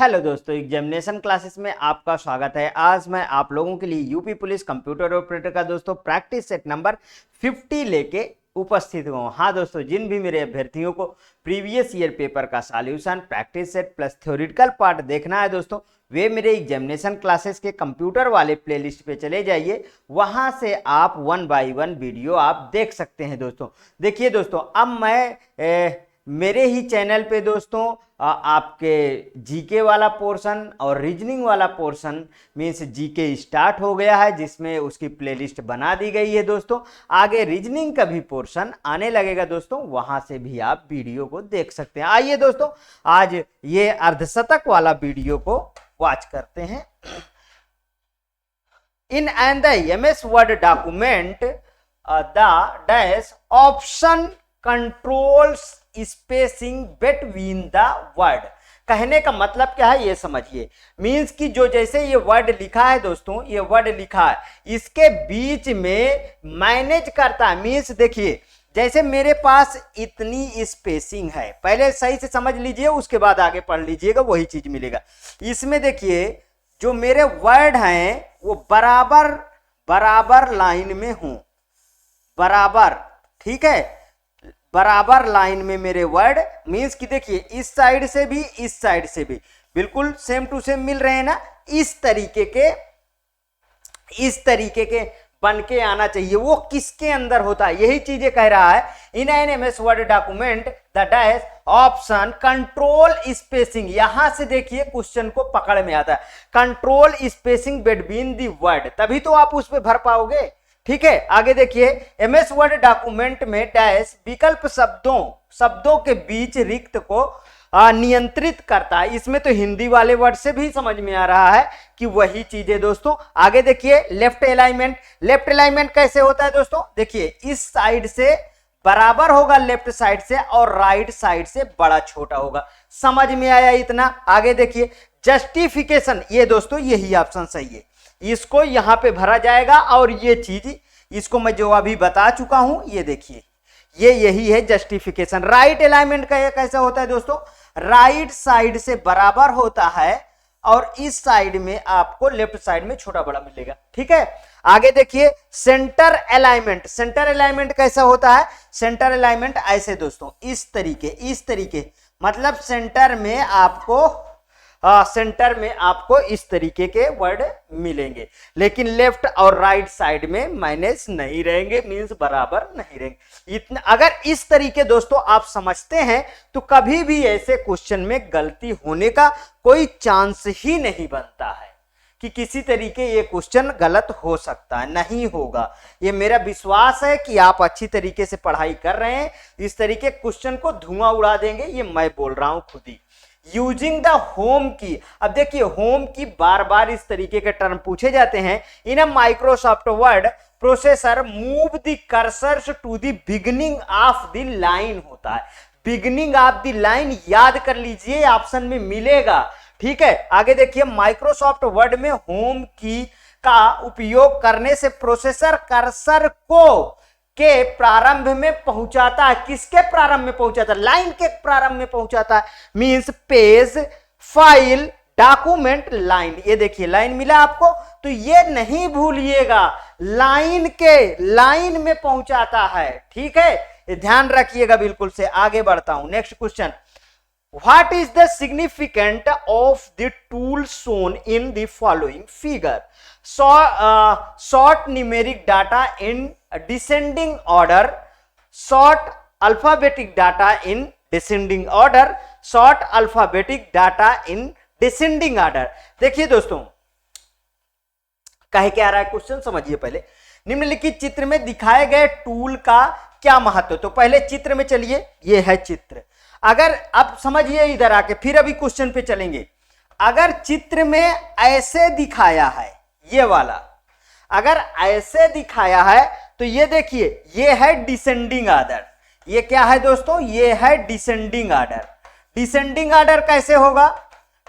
Hello दोस्तों, examination classes में आपका स्वागत है। आज मैं आप लोगों के लिए यूपी पुलिस कंप्यूटर ऑपरेटर का दोस्तों प्रैक्टिस सेट नंबर 50 लेके उपस्थित हूँ। हाँ दोस्तों, जिन भी मेरे अभ्यर्थियों को प्रीवियस ईयर पेपर का solution, practice set plus theoretical part देखना है दोस्तों, वे मेरे एग्जामिनेशन क्लासेस के कंप्यूटर वाले प्लेलिस्ट पे चले जाइए। वहां से आप 1 बाय 1 वीडियो आप देख सकते हैं दोस्तों। देखिए दोस्तों, अब मैं मेरे ही चैनल पे दोस्तों आपके जीके वाला पोर्शन और रीजनिंग वाला पोर्शन मीन्स जीके स्टार्ट हो गया है, जिसमें उसकी प्लेलिस्ट बना दी गई है दोस्तों। आगे रीजनिंग का भी पोर्शन आने लगेगा दोस्तों, वहां से भी आप वीडियो को देख सकते हैं। आइए दोस्तों, आज ये अर्धशतक वाला वीडियो को वॉच करते हैं। In and the MS Word document the dash option controls spacing between the word. कहने का मतलब क्या है ये समझिए। मींस कि जो जैसे ये वर्ड लिखा है दोस्तों, ये वर्ड लिखा है, इसके बीच में मैनेज करता है। मींस देखिए, जैसे मेरे पास इतनी स्पेसिंग है, पहले सही से समझ लीजिए, उसके बाद आगे पढ़ लीजिएगा, वही चीज मिलेगा। इसमें देखिए, जो मेरे वर्ड हैं वो बराबर बराबर लाइन में हूं, बराबर, ठीक है, बराबर लाइन में मेरे वर्ड। मींस कि देखिए, इस साइड से भी इस साइड से भी बिल्कुल सेम टू सेम मिल रहे हैं ना। इस तरीके के बन के आना चाहिए। वो किसके अंदर होता है, यही चीजें कह रहा है। In an MS Word document the dash option control spacing, यहां से देखिए क्वेश्चन को पकड़ में आता है। Control spacing between the word, तभी तो आप उस पर भर पाओगे। ठीक है, आगे देखिए, एमएस वर्ड डॉक्यूमेंट में डैश विकल्प शब्दों के बीच रिक्त को नियंत्रित करता है। इसमें तो हिंदी वाले वर्ड से भी समझ में आ रहा है कि वही चीज है दोस्तों। आगे देखिए, लेफ्ट अलाइनमेंट। लेफ्ट अलाइनमेंट कैसे होता है दोस्तों? देखिए, इस साइड से बराबर होगा लेफ्ट साइड से, और राइट साइड से बड़ा छोटा होगा। समझ में आया इतना? आगे देखिए, जस्टिफिकेशन, ये दोस्तों यही ऑप्शन सही है, इसको यहां पे भरा जाएगा। और ये चीज, इसको मैं जो अभी बता चुका हूं, ये देखिए, ये यही है जस्टिफिकेशन। राइट अलाइनमेंट का ये कैसा होता है दोस्तों? राइट साइड से बराबर होता है और इस साइड में आपको लेफ्ट साइड में छोटा बड़ा मिलेगा। ठीक है, आगे देखिए, सेंटर अलाइनमेंट। सेंटर अलाइनमेंट कैसा होता है? सेंटर अलाइनमेंट ऐसे दोस्तों, इस तरीके, मतलब सेंटर में आपको इस तरीके के वर्ड मिलेंगे, लेकिन लेफ्ट और राइट साइड में माइनस नहीं रहेंगे, मींस बराबर नहीं रहेंगे। इतना अगर इस तरीके दोस्तों आप समझते हैं तो कभी भी ऐसे क्वेश्चन में गलती होने का कोई चांस ही नहीं बनता है कि किसी तरीके ये क्वेश्चन गलत हो सकता है, नहीं होगा। ये मेरा विश्वास है कि आप अच्छी तरीके से पढ़ाई कर रहे हैं। इस तरीके क्वेश्चन को धुआं उड़ा देंगे, ये मैं बोल रहा हूं खुद ही। यूजिंग द होम की, अब देखिए, होम की बार बार इस तरीके के टर्म पूछे जाते हैं। In a Microsoft Word processor move the cursor to the beginning of the line होता है। बिगिनिंग ऑफ द लाइन याद कर लीजिए, ऑप्शन में मिलेगा। ठीक है, आगे देखिए, माइक्रोसॉफ्ट वर्ड में होम की का उपयोग करने से प्रोसेसर कर्सर को के प्रारंभ में पहुंचाता है। किसके प्रारंभ में पहुंचाता है? लाइन के प्रारंभ में पहुंचाता है। Means page, file, document, line. ये देखिए, लाइन मिला आपको, तो ये नहीं भूलिएगा, लाइन में पहुंचाता है। ठीक है, ये ध्यान रखिएगा बिल्कुल से। आगे बढ़ता हूं, next question. What is the significance of the tool shown in the following figure? Sort numeric data in descending order, sort alphabetic data in descending order, sort alphabetic data in descending order। देखिए दोस्तों, कहे क्या आ रहा है question, समझिए पहले। निम्नलिखित चित्र में दिखाए गए टूल का क्या महत्व? तो पहले चित्र में चलिए, ये है चित्र। अगर आप समझिए इधर आके, फिर अभी क्वेश्चन पे चलेंगे। अगर चित्र में ऐसे दिखाया है, ये वाला अगर ऐसे दिखाया है, तो ये देखिए, ये है डिसेंडिंग ऑर्डर। ये क्या है दोस्तों? ये है डिसेंडिंग ऑर्डर। डिसेंडिंग ऑर्डर कैसे होगा?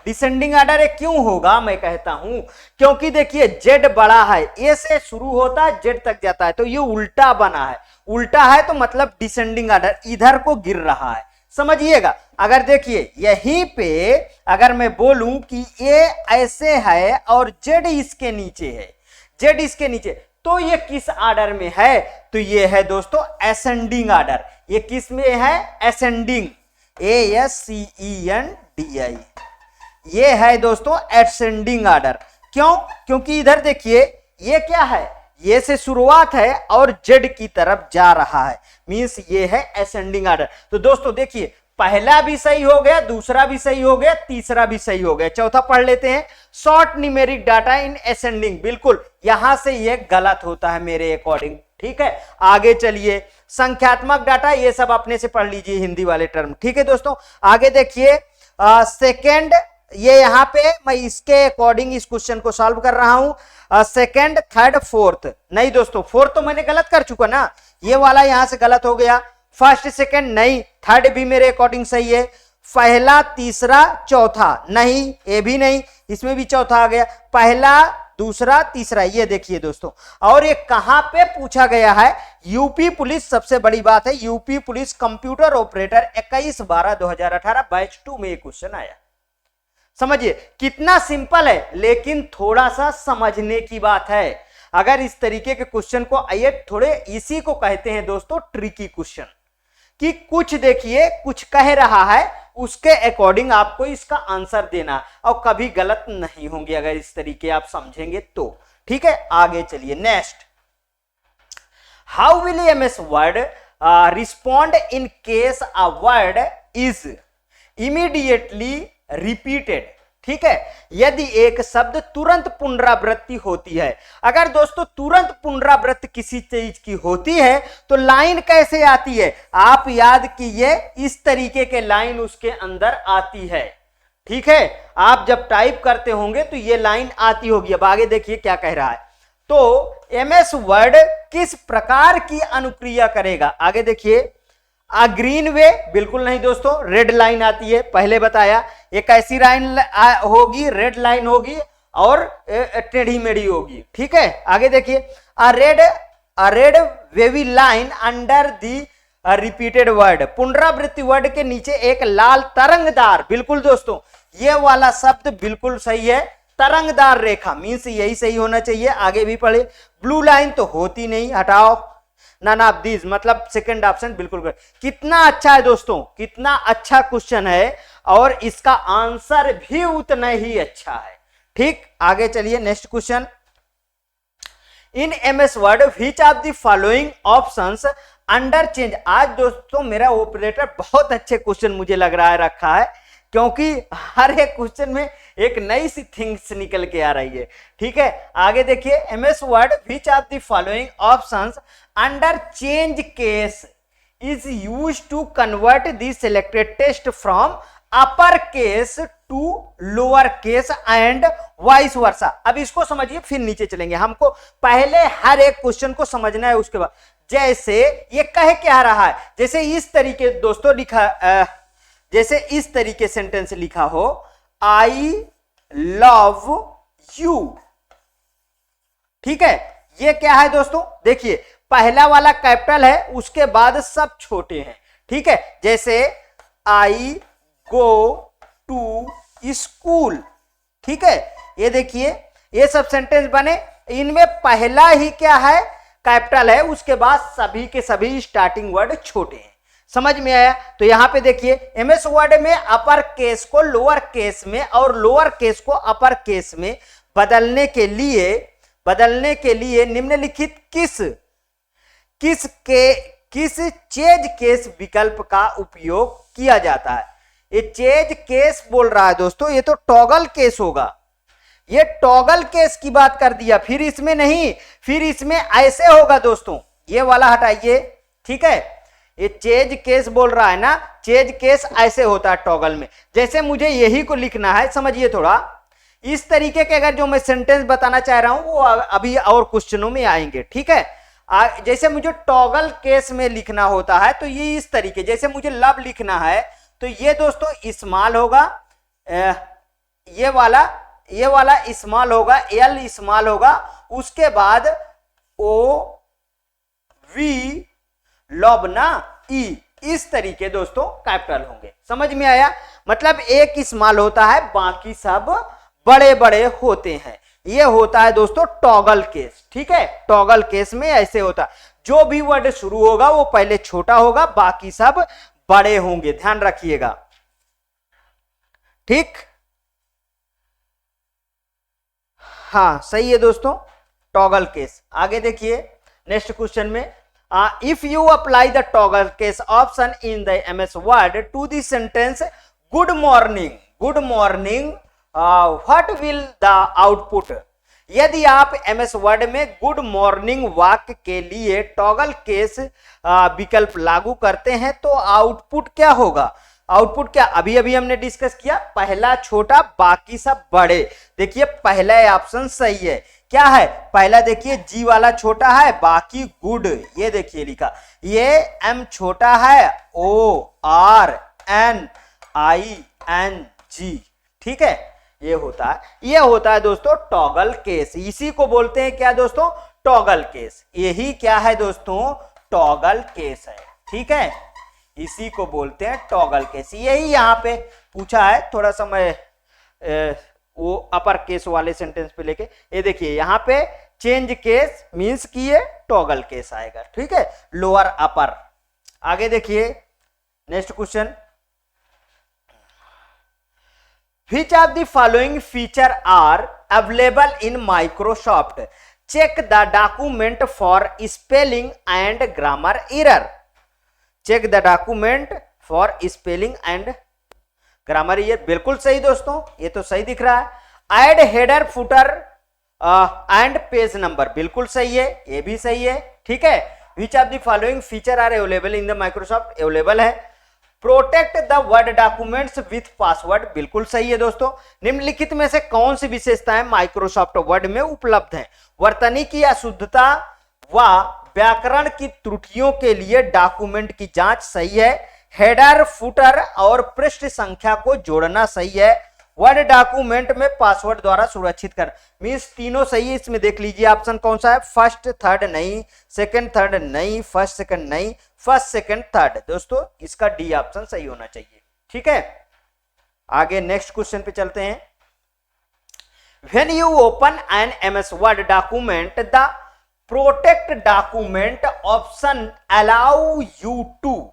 डिसेंडिंग ऑर्डर क्यों होगा मैं कहता हूं, क्योंकि देखिए, जेड बड़ा है, ए से शुरू होता है, जेड तक जाता है, तो ये उल्टा बना है। उल्टा है तो मतलब डिसेंडिंग ऑर्डर, इधर को गिर रहा है। समझिएगा। अगर देखिए यहीं पे अगर मैं बोलूं कि ये ऐसे है और जेड इसके नीचे है, जेड इसके नीचे, तो ये किस ऑर्डर में है? तो ये है दोस्तों असेंडिंग ऑर्डर। ये किस में है? असेंडिंग, ASCENDI, ये है दोस्तों असेंडिंग ऑर्डर। क्यों? क्योंकि इधर देखिए ये क्या है, ये से शुरुआत है और जेड की तरफ जा रहा है, मींस ये है असेंडिंग ऑर्डर। तो दोस्तों देखिए पहला भी सही हो गया, दूसरा भी सही हो गया, तीसरा भी सही हो गया। चौथा पढ़ लेते हैं, short numeric data in ascending, बिल्कुल यहां से ये गलत होता है मेरे अकॉर्डिंग। ठीक है, आगे चलिए, संख्यात्मक डाटा ये सब अपने से पढ़ लीजिए हिंदी वाले टर्म। ठीक है दोस्तों, आगे देखिए सेकेंड, ये यहां पे मैं इसके अकॉर्डिंग इस क्वेश्चन को सॉल्व कर रहा हूं। सेकेंड, थर्ड, फोर्थ, नहीं दोस्तों फोर्थ तो मैंने गलत कर चुका ना, ये वाला यहां से गलत हो गया। फर्स्ट सेकेंड नहीं, थर्ड भी मेरे अकॉर्डिंग सही है। पहला, तीसरा, चौथा नहीं, ये भी नहीं, इसमें भी चौथा आ गया। पहला, दूसरा, तीसरा, ये देखिए दोस्तों। और ये कहां पे पूछा गया है? यूपी पुलिस, सबसे बड़ी बात है UP police computer operator 21/12/2018 batch 2 में ये क्वेश्चन आया। समझिए कितना सिंपल है, लेकिन थोड़ा सा समझने की बात है। अगर इस तरीके के क्वेश्चन को आइए थोड़े, इसी को कहते हैं दोस्तों ट्रिकी क्वेश्चन, कि कुछ देखिए कुछ कह रहा है उसके अकॉर्डिंग आपको इसका आंसर देना, और कभी गलत नहीं होंगे अगर इस तरीके आप समझेंगे तो। ठीक है, आगे चलिए next, how will MS word respond in case a word is immediately repeated. ठीक है, यदि एक शब्द तुरंत पुनरावृत्ति होती है। अगर दोस्तों तुरंत पुनरावृत्ति किसी चीज की होती है तो लाइन कैसे आती है? आप याद कीजिए, इस तरीके के लाइन उसके अंदर आती है। ठीक है, आप जब टाइप करते होंगे तो ये लाइन आती होगी। अब आगे देखिए क्या कह रहा है, तो एमएस वर्ड किस प्रकार की अनुक्रिया करेगा? आगे देखिए, ग्रीन वे, बिल्कुल नहीं दोस्तों, रेड लाइन आती है, पहले बताया। एक ऐसी लाइन होगी, रेड लाइन होगी, और टेढ़ी मेढ़ी होगी। ठीक है, आगे देखिए, a red wavy line under the repeated word, पुनरावृत्ति वर्ड के नीचे एक लाल तरंगदार, बिल्कुल दोस्तों ये वाला शब्द बिल्कुल सही है, तरंगदार रेखा, मीन्स यही सही होना चाहिए। आगे भी पढ़े, ब्लू लाइन तो होती नहीं, हटाओ, नन ऑफ दीज, मतलब सेकंड ऑप्शन बिल्कुल। कितना अच्छा है दोस्तों, कितना अच्छा क्वेश्चन है, और इसका आंसर भी उतना ही अच्छा है। ठीक, आगे चलिए next question, in MS Word which of the following options under change. आज दोस्तों मेरा ऑपरेटर बहुत अच्छे क्वेश्चन मुझे लग रहा है रखा है, क्योंकि हर एक क्वेश्चन में एक नई सी थिंग्स निकल के आ रही है। ठीक है, आगे देखिए, MS Word which of the following options under change case is used to convert the selected text from upper case to lower case and vice versa. अब इसको समझिए, फिर नीचे चलेंगे। हमको पहले हर एक क्वेश्चन को समझना है, उसके बाद जैसे ये कह क्या रहा है, जैसे इस तरीके दोस्तों लिखा, जैसे इस तरीके सेंटेंस लिखा हो, आई लव यू। ठीक है, ये क्या है दोस्तों? देखिए पहला वाला कैपिटल है, उसके बाद सब छोटे हैं। ठीक है, जैसे आई गो टू स्कूल। ठीक है, ये देखिए ये सब सेंटेंस बने, इनमें पहला ही क्या है? कैपिटल है, उसके बाद सभी के सभी स्टार्टिंग वर्ड छोटे हैं। समझ में आया? तो यहां पे देखिए, एमएस वर्ड में अपर केस को लोअर केस में और लोअर केस को अपर केस में बदलने के लिए निम्नलिखित किस चेंज केस विकल्प का उपयोग किया जाता है? ये चेंज केस बोल रहा है दोस्तों, ये तो टॉगल केस होगा। ये टॉगल केस की बात कर दिया, फिर इसमें नहीं, फिर इसमें ऐसे होगा दोस्तों, ये वाला हटाइए। ठीक है, ये चेंज केस बोल रहा है ना, चेंज केस ऐसे होता है टॉगल में। जैसे मुझे यही को लिखना है, समझिए थोड़ा इस तरीके के, अगर जो मैं सेंटेंस बताना चाह रहा हूं वो अभी और क्वेश्चनों में आएंगे। ठीक है, जैसे मुझे टॉगल केस में लिखना होता है तो ये इस तरीके, जैसे मुझे लव लिखना है तो ये दोस्तों स्मॉल होगा, ये वाला स्मॉल होगा, एल स्मॉल होगा, उसके बाद ओ वी लव ना ई, इस तरीके दोस्तों कैपिटल होंगे। समझ में आया? मतलब एक स्मॉल होता है, बाकी सब बड़े बड़े होते हैं। ये होता है दोस्तों टॉगल केस। ठीक है, टॉगल केस में ऐसे होता है, जो भी वर्ड शुरू होगा वो पहले छोटा होगा, बाकी सब बड़े होंगे। ध्यान रखिएगा। ठीक, हाँ सही है दोस्तों, टॉगल केस। आगे देखिए नेक्स्ट क्वेश्चन में, if you apply the toggle case option in the MS Word to the sentence good morning, good morning, what will the output. यदि आप एमएस वर्ड में गुड मॉर्निंग वाक्य के लिए टॉगल केस विकल्प लागू करते हैं तो आउटपुट क्या होगा? आउटपुट क्या अभी अभी हमने डिस्कस किया, पहला छोटा बाकी सब बड़े। देखिए पहला ऑप्शन सही है। क्या है पहला? देखिए जी वाला छोटा है, बाकी गुड। ये देखिए लिखा, ये एम छोटा है, O R N I N G. ठीक है, ये होता है, ये होता है दोस्तों टॉगल केस। इसी को बोलते हैं क्या दोस्तों? Toggle case. यही क्या है दोस्तों? टॉगल केस है। ठीक है, इसी को बोलते हैं टॉगल केस। यही यहां पे पूछा है, थोड़ा सा मैं वो अपर केस वाले सेंटेंस पे लेके, ये देखिए यहां पे चेंज केस मींस कि ये टॉगल केस आएगा। ठीक है, लोअर अपर। आगे देखिए next question, Which of the following feature are available in Microsoft? Check the document for spelling and grammar error. Check the document for spelling and grammar error. बिल्कुल सही दोस्तों, ये तो सही दिख रहा है। Add header, footer and page number, बिल्कुल सही है, ये भी सही है। ठीक है, Which of the following feature are available in the Microsoft? Available है। Protect the Word documents with password, बिल्कुल सही है दोस्तों। निम्नलिखित में से कौन सी विशेषताएं माइक्रोसॉफ्ट वर्ड में उपलब्ध हैं? वर्तनी की अशुद्धता व व्याकरण की त्रुटियों के लिए डॉक्यूमेंट की जांच सही है। हेडर, फुटर और पृष्ठ संख्या को जोड़ना सही है। वर्ड डॉक्यूमेंट में पासवर्ड द्वारा सुरक्षित कर, मींस तीनों सही है। इसमें देख लीजिए ऑप्शन कौन सा है, फर्स्ट थर्ड नहीं, सेकंड थर्ड नहीं, फर्स्ट सेकंड नहीं, फर्स्ट सेकंड थर्ड। दोस्तों इसका डी ऑप्शन सही होना चाहिए। ठीक है, आगे नेक्स्ट क्वेश्चन पे चलते हैं। When you open an MS Word document the protect document option allow you to,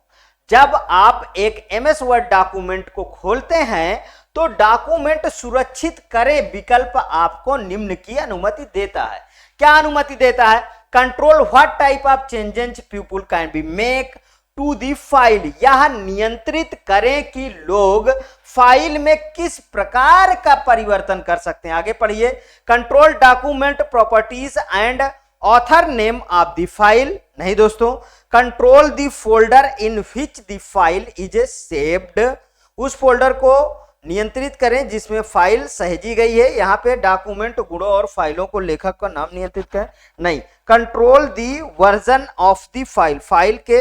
जब आप एक एमएस वर्ड डॉक्यूमेंट को खोलते हैं तो डॉक्यूमेंट सुरक्षित करें विकल्प आपको निम्न की अनुमति देता है। क्या अनुमति देता है? Control what type of changes people can be make to the file, यह नियंत्रित करें कि लोग फाइल में किस प्रकार का परिवर्तन कर सकते हैं। आगे पढ़िए। Control document properties and author name of the file, नहीं दोस्तों। Control the folder in which the file is saved, उस फोल्डर को नियंत्रित करें जिसमें फाइल सहेजी गई है। यहाँ पे डॉक्यूमेंट गुणों और फाइलों को लेखक का नाम नियंत्रित करें, नहीं। Control the version of the file, file के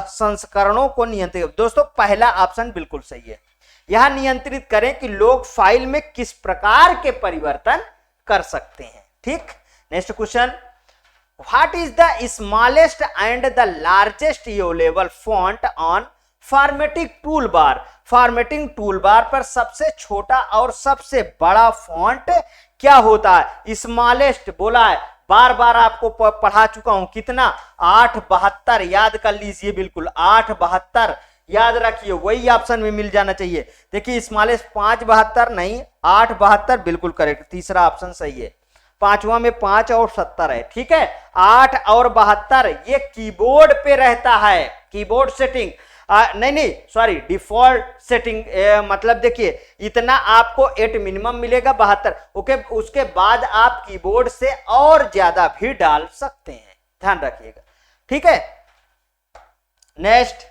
संस्करणों को नियंत्रित। दोस्तों पहला ऑप्शन बिल्कुल सही है। यह नियंत्रित करें कि लोग फाइल में किस प्रकार के परिवर्तन कर सकते हैं। ठीक, next question, what is the smallest and the largest available font on formatting tool bar. Formatting tool bar पर सबसे छोटा और सबसे बड़ा फॉन्ट क्या होता है? स्मॉलेस्ट बोला है, बार बार आपको पढ़ा चुका हूं। कितना? 872, याद कर लीजिए, बिल्कुल 872 याद रखिए, वही ऑप्शन में मिल जाना चाहिए। देखिए स्मॉलेस्ट 572 नहीं, 872 बिल्कुल करेक्ट, तीसरा ऑप्शन सही है। पांचवा में 5 और 70 है। ठीक है, 8 और 72 ये कीबोर्ड पे रहता है, कीबोर्ड सेटिंग नहीं सॉरी डिफॉल्ट सेटिंग, मतलब देखिए इतना आपको 8 मिनिमम मिलेगा 72। ओके, उसके बाद आप कीबोर्ड से और ज्यादा भी डाल सकते हैं, ध्यान रखिएगा। ठीक है, next,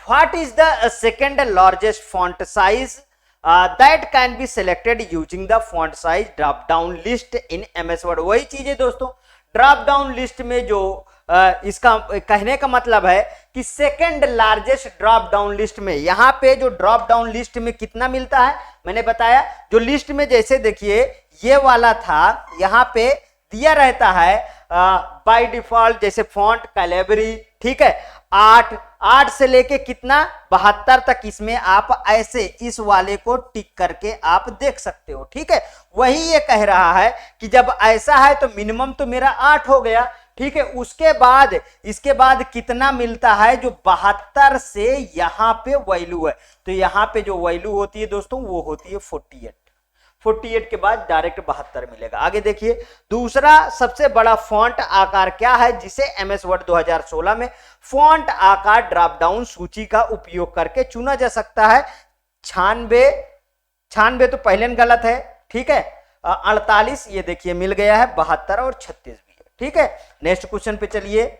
what is the second largest font size that can be selected using the font size drop down list in MS word. वही चीज है दोस्तों, ड्रॉप डाउन लिस्ट में जो इसका कहने का मतलब है कि second largest drop down list में, यहां पे जो ड्रॉप डाउन लिस्ट में कितना मिलता है मैंने बताया। जो लिस्ट में जैसे देखिए ये वाला था, यहां पे दिया रहता है बाय डिफॉल्ट जैसे फॉन्ट कैलिबरी, ठीक है, 8 से लेके कितना 72 तक इसमें आप ऐसे इस वाले को टिक करके आप देख सकते हो, ठीक है। वही ये कह रहा है कि जब ऐसा है तो मिनिमम तो मेरा 8 हो गया, ठीक है। उसके बाद इसके बाद कितना मिलता है, जो 72 से यहां पे वैल्यू है, तो यहां पे जो वैल्यू होती है दोस्तों वो होती है 48 के बाद डायरेक्ट 72 मिलेगा। आगे देखिए, दूसरा सबसे बड़ा फॉन्ट आकार क्या है जिसे एमएस वर्ड 2016 में फॉन्ट आकार ड्रॉप डाउन सूची का उपयोग करके चुना जा सकता है। 96 तो पहले गलत है, ठीक है। 48 ये देखिए मिल गया है, 72 और 36 भी है, ठीक है। नेक्स्ट क्वेश्चन पे चलिए।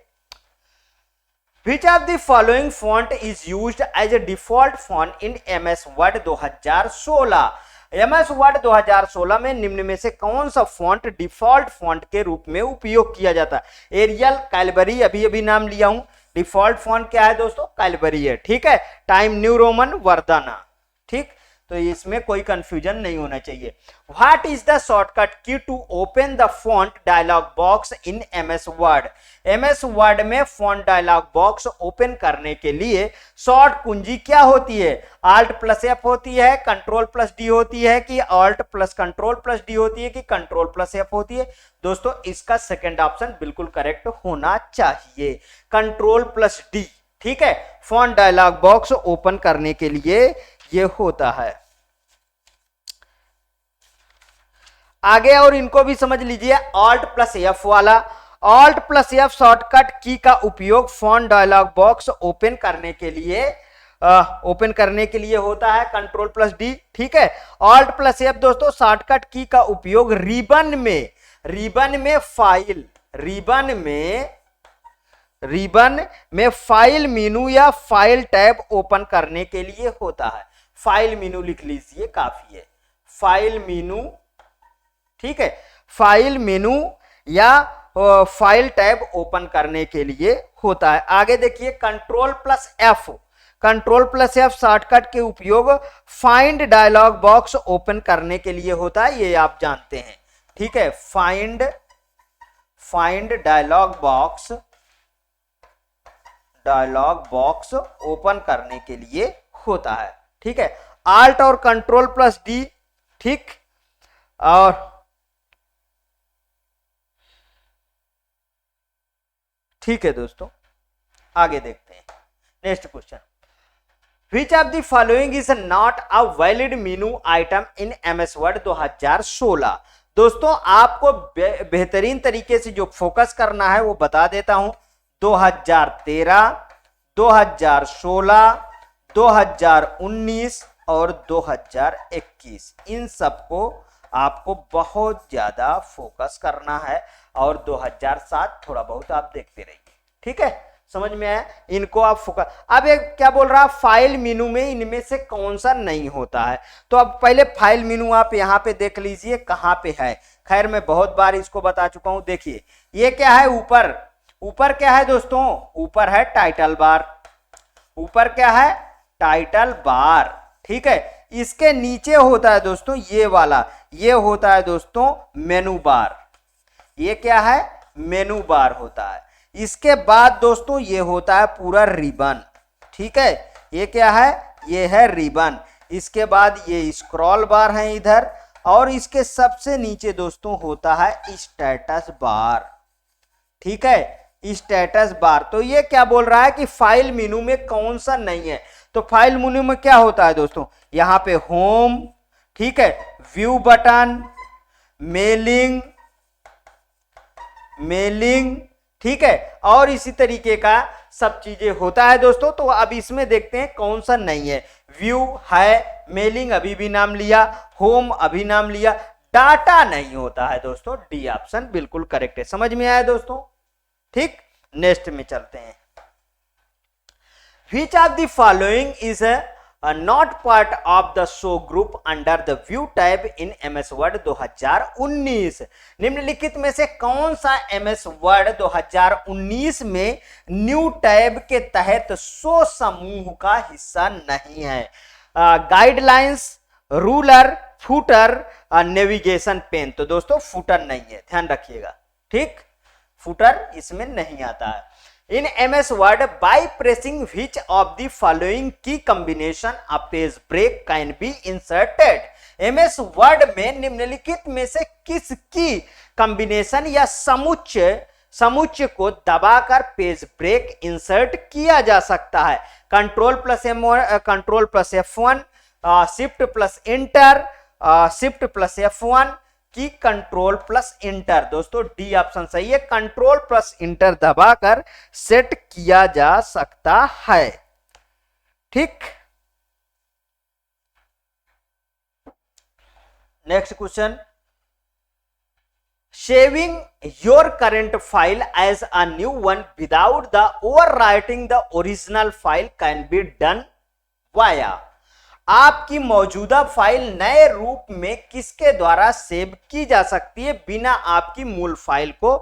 Which of the following font is used as a default font in MS Word 2016? MS Word 2016 में निम्न में से कौन सा फॉन्ट डिफॉल्ट फॉन्ट के रूप में उपयोग किया जाता है? एरियल, कैलबरी, अभी नाम लिया हूं। डिफॉल्ट फॉन्ट क्या है दोस्तों? कैलबरी है, ठीक है। टाइम न्यू रोमन, वर्धना, ठीक, तो इसमें कोई कंफ्यूजन नहीं होना चाहिए। What is the shortcut key to open the font dialog box in MS Word? MS Word में फॉन्ट डायलॉग बॉक्स ओपन करने के लिए शॉर्ट कुंजी क्या होती है? Alt + F होती है, Ctrl + D होती है कि Alt + Ctrl + D होती है कि Ctrl + F होती है? दोस्तों इसका सेकंड ऑप्शन बिल्कुल करेक्ट होना चाहिए, Ctrl + D, ठीक है। फॉन्ट डायलॉग बॉक्स ओपन करने के लिए ये होता है। आगे और इनको भी समझ लीजिए। Alt + F वाला, Alt + F शॉर्टकट की का उपयोग फॉन्ट डायलॉग बॉक्स ओपन करने के लिए होता है। Ctrl + D, ठीक है। Alt + F दोस्तों शॉर्टकट की का उपयोग रिबन में फाइल मेनू या फाइल टैब ओपन करने के लिए होता है। फाइल मेनू लिख लीजिए, काफी है, फाइल मेनू, ठीक है। फाइल मेनू या फाइल टैब ओपन करने के लिए होता है। आगे देखिए, Ctrl + F शॉर्टकट के उपयोग फाइंड डायलॉग बॉक्स ओपन करने के लिए होता है, ये आप जानते हैं, ठीक है। फाइंड डायलॉग बॉक्स ओपन करने के लिए होता है, ठीक है। Alt और Ctrl + D, ठीक, और ठीक है दोस्तों, आगे देखते हैं। Next question, Which of the following is not a valid menu item in MS Word 2016? दोस्तों आपको बेहतरीन तरीके से जो फोकस करना है वो बता देता हूं। 2013, 2016, 2019 और 2021, इन सबको आपको बहुत ज्यादा फोकस करना है, और 2007 थोड़ा बहुत आप देखते रहिए, ठीक है। समझ में आया? इनको आप फोकस। अब एक क्या बोल रहा है, फाइल मेनू में इनमें से कौन सा नहीं होता है? तो अब पहले फाइल मेनू आप यहां पे देख लीजिए कहां पे है। खैर मैं बहुत बार इसको बता चुका हूं। देखिए ये क्या है, ऊपर क्या है दोस्तों? ऊपर है टाइटल बार, ऊपर क्या है? टाइटल बार, ठीक है। इसके नीचे होता है दोस्तों ये वाला, ये होता है दोस्तों मेनू बार। ये क्या है? मेनू बार होता है। इसके बाद दोस्तों ये होता है पूरा रिबन, ठीक है। ये क्या है? ये है रिबन। इसके बाद ये स्क्रॉल बार है इधर, और इसके सबसे नीचे दोस्तों होता है स्टेटस बार, ठीक है, स्टेटस बार। तो ये क्या बोल रहा है कि फाइल मेनू में कौन सा नहीं है? तो फाइल मेनू में क्या होता है दोस्तों? यहां पे होम, ठीक है, व्यू बटन, मेलिंग, ठीक है, और इसी तरीके का सब चीजें होता है दोस्तों। तो अब इसमें देखते हैं कौन सा नहीं है। व्यू है, मेलिंग अभी भी नाम लिया, होम अभी नाम लिया, डाटा नहीं होता है दोस्तों। डी ऑप्शन बिल्कुल करेक्ट है। समझ में आया दोस्तों? ठीक, नेक्स्ट में चलते हैं। Which of the following is not part of the show group under the view tab in MS Word 2019? निम्नलिखित में से कौन सा MS Word 2019 में न्यू टैब के तहत शो समूह का हिस्सा नहीं है? Guidelines, ruler, footer, navigation pane. तो दोस्तों फुटर नहीं है, ध्यान रखिएगा, ठीक। फुटर इसमें नहीं आता है। इन MS Word, by pressing which of the following key combination a page break can be inserted? MS Word में निम्नलिखित में से किस की कॉम्बिनेशन या समुच्चय को दबाकर पेज ब्रेक इंसर्ट किया जा सकता है? Control plus F1, shift plus enter, shift plus F1 की कंट्रोल प्लस इंटर। दोस्तों डी ऑप्शन सही है, कंट्रोल प्लस इंटर दबाकर सेट किया जा सकता है। ठीक, next question, saving your current file as a new one without the overwriting the original file can be done via. आपकी मौजूदा फाइल नए रूप में किसके द्वारा सेव की जा सकती है बिना आपकी मूल फाइल को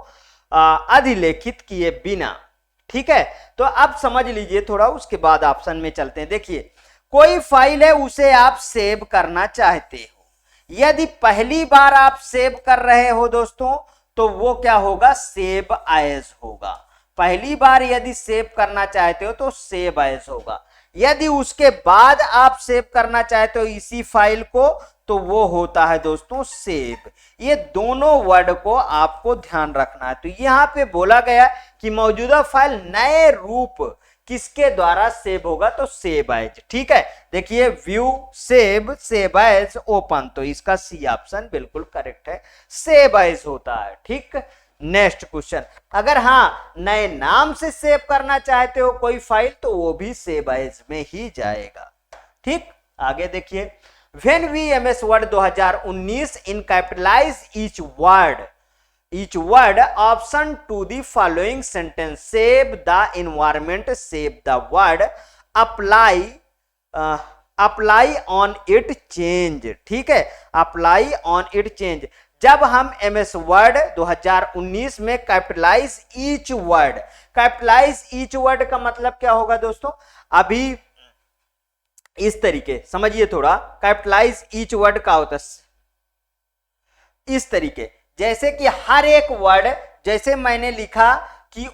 अधिलेखित किए बिना? ठीक है, तो अब समझ लीजिए थोड़ा, उसके बाद ऑप्शन में चलते हैं। देखिए, कोई फाइल है उसे आप सेव करना चाहते हो, यदि पहली बार आप सेव कर रहे हो दोस्तों तो वो क्या होगा? सेव एज होगा। पहली बार यदि सेव करना चाहते हो तो सेव एज होगा। यदि उसके बाद आप सेव करना चाहते हो इसी फाइल को तो वो होता है दोस्तों सेव। ये दोनों वर्ड को आपको ध्यान रखना है। तो यहां पे बोला गया कि मौजूदा फाइल नए रूप किसके द्वारा सेव होगा? तो सेव एज। ठीक है, देखिए view, save, save as, open, तो इसका सी ऑप्शन बिल्कुल करेक्ट है, सेव एज होता है। ठीक, नेक्स्ट क्वेश्चन, अगर हाँ नए नाम से सेव करना चाहते हो कोई फाइल तो वो भी सेव एज में ही जाएगा। ठीक, आगे देखिए, when we MS Word 2019 in capitalize each word option to the following sentence, save the environment, save the word, apply on it change। ठीक है, apply on it change। जब हम MS Word 2019 में कैपिटलाइज ईच वर्ड का मतलब क्या होगा दोस्तों? अभी इस तरीके समझिए थोड़ा, कैपिटलाइज ईच वर्ड का होता है इस तरीके, जैसे कि हर एक वर्ड, जैसे मैंने लिखा कि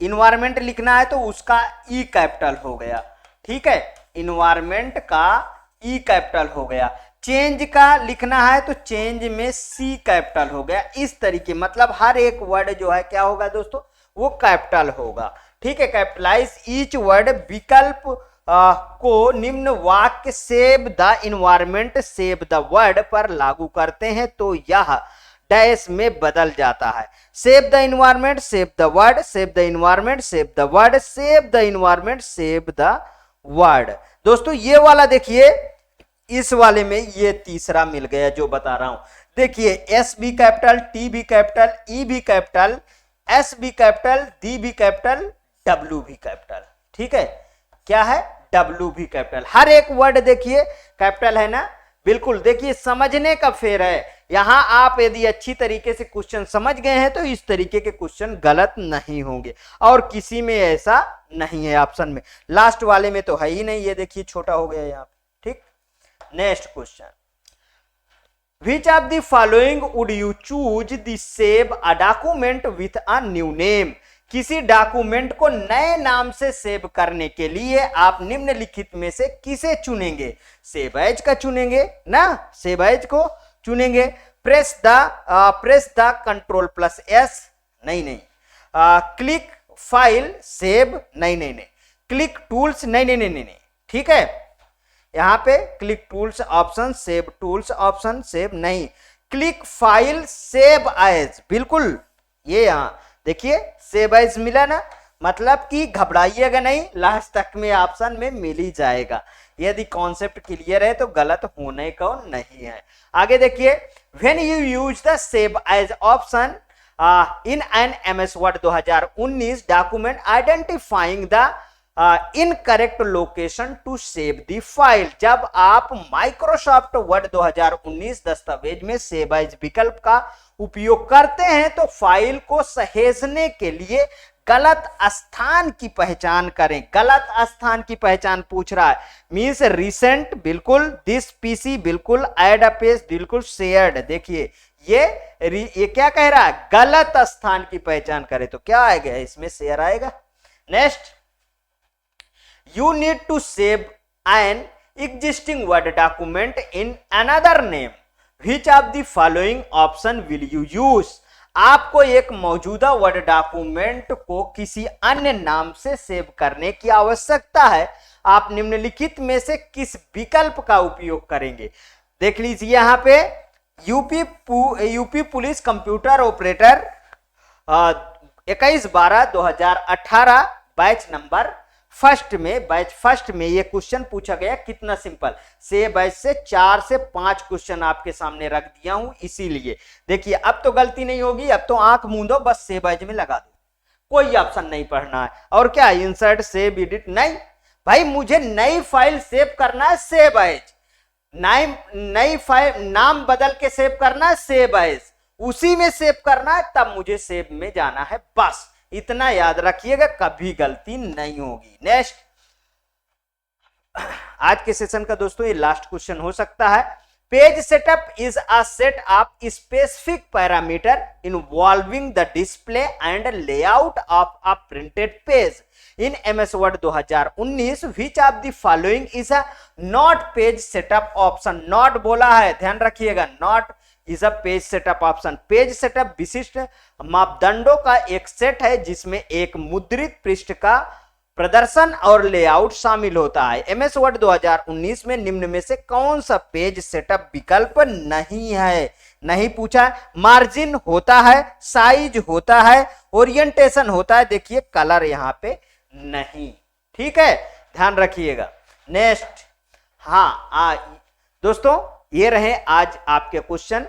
इन्वायरमेंट लिखना है तो उसका ई कैपिटल हो गया। ठीक है, इन्वायरमेंट का ई कैपिटल हो गया। चेंज का लिखना है तो चेंज में सी कैपिटल हो गया। इस तरीके, मतलब हर एक वर्ड जो है क्या होगा दोस्तों? वो कैपिटल होगा। ठीक है, कैपिटलाइज ईच वर्ड विकल्प को निम्न वाक्य save the environment, save the word पर लागू करते हैं तो यह डैश में बदल जाता है। Save the environment, save the word, save the environment, save the word, save the environment, save the word. दोस्तों ये वाला देखिए, इस वाले में ये तीसरा मिल गया जो बता रहा हूं। देखिए, एस बी कैपिटल, टी बी कैपिटल, ई बी कैपिटल, एस बी कैपिटल, डी बी कैपिटल, डब्ल्यू भी कैपिटल। ठीक है, क्या है? डब्ल्यू भी कैपिटल। हर एक वर्ड देखिए कैपिटल है ना, बिल्कुल। देखिए समझने का फेर है, यहां आप यदि अच्छी तरीके से क्वेश्चन समझ गए हैं तो इस तरीके के क्वेश्चन गलत नहीं होंगे, और किसी में ऐसा नहीं है ऑप्शन में। लास्ट वाले में तो है ही नहीं, ये देखिए छोटा हो गया यहाँ पे। ठीक, next question, which of the following would you choose to save a document with a new name? किसी डॉक्यूमेंट को नए नाम से सेव करने के लिए आप निम्नलिखित में से किसे चुनेंगे? सेव एज का चुनेंगे ना, सेव एज को चुनेंगे। Press the control plus S, नहीं। क्लिक फाइल सेव, नहीं। क्लिक टूल्स, नहीं। ठीक है, यहां पे click tools option, save tools option, save नहीं। क्लिक फाइल सेव एज, बिल्कुल। ये यहां देखिए सेव एज मिला ना, मतलब कि घबराइएगा नहीं, लास्ट तक में ऑप्शन में मिल ही जाएगा। यदि कॉन्सेप्ट क्लियर है तो गलत होने को नहीं है। आगे देखिए, when you use the save as option in an MS Word 2019 document identifying the incorrect location to save the file. जब आप माइक्रोसॉफ्ट वर्ड 2019 दस्तावेज में सेव एज विकल्प का उपयोग करते हैं तो फाइल को सहेजने के लिए गलत स्थान की पहचान करें। गलत स्थान की पहचान पूछ रहा है, मीन्स रिसेंट बिल्कुल, दिस पीसी बिल्कुल, ऐड अ पेज बिल्कुल, शेयर्ड। देखिए ये क्या कह रहा है, गलत स्थान की पहचान करे तो क्या आएगा, इसमें शेयर आएगा। Next, you need to save an existing word document in another name, which of the following option will you use. आपको एक मौजूदा वर्ड डॉक्यूमेंट को किसी अन्य नाम से सेव करने की आवश्यकता है, आप निम्नलिखित में से किस विकल्प का उपयोग करेंगे। देख लीजिए यहां पे UP police computer operator 21/12/2018 batch number batch first में ये क्वेश्चन पूछा गया। कितना सिंपल, से बैच से 4 से 5 क्वेश्चन आपके सामने रख दिया हूं, इसीलिए देखिए अब तो गलती नहीं होगी, अब तो आंख मूंदो, बस से बैच में लगा दो, कोई ऑप्शन नहीं पढ़ना है। और क्या इंसर्ट सेव एडिट, नहीं भाई, मुझे नई फाइल सेव करना है, सेव एज, नई फाइल नाम बदल के सेव करना है, सेव एज, उसी में सेव करना है, तब मुझे सेव में जाना है, बस इतना याद रखिएगा, कभी गलती नहीं होगी। नेक्स्ट, आज के सेशन का दोस्तों ये लास्ट क्वेश्चन हो सकता है। Page setup is a set of specific parameter involving the display and layout of a printed page in MS Word 2019, which of the following is a not page setup option। Not बोला है, ध्यान रखिएगा, not is a page setup option. Page setup विशिष्ट मापदंडों का एक set है जिसमें एक मुद्रित पृष्ठ का प्रदर्शन और लेआउट शामिल होता है। MS Word 2019 में निम्न में से कौन सा पेज सेटअप विकल्प नहीं है, नहीं पूछा। मार्जिन होता है, साइज होता है, ओरिएंटेशन होता है, देखिए कलर यहां पे नहीं, ठीक है, ध्यान रखिएगा। नेक्स्ट, हाँ दोस्तों ये रहे आज आपके क्वेश्चन।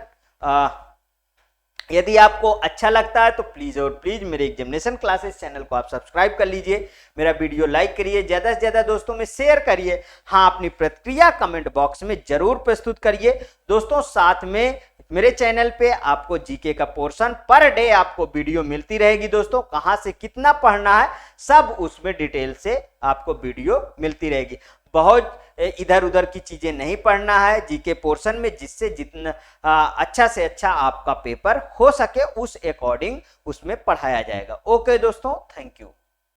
यदि आपको अच्छा लगता है तो प्लीज और प्लीज मेरे एग्जामिनेशन क्लासेस चैनल को आप सब्सक्राइब कर लीजिए, मेरा वीडियो लाइक करिए, ज्यादा से ज्यादा दोस्तों में शेयर करिए, हाँ अपनी प्रतिक्रिया कमेंट बॉक्स में जरूर प्रस्तुत करिए। दोस्तों साथ में मेरे चैनल पे आपको जीके का पोर्शन पर डे आपको वीडियो मिलती रहेगी। दोस्तों कहां से कितना पढ़ना है सब उसमें डिटेल से आपको वीडियो मिलती रहेगी। बहुत इधर उधर की चीजें नहीं पढ़ना है जीके पोर्शन में, जिससे जितना अच्छा से अच्छा आपका पेपर हो सके उस अकॉर्डिंग उसमें पढ़ाया जाएगा। ओके दोस्तों, थैंक यू।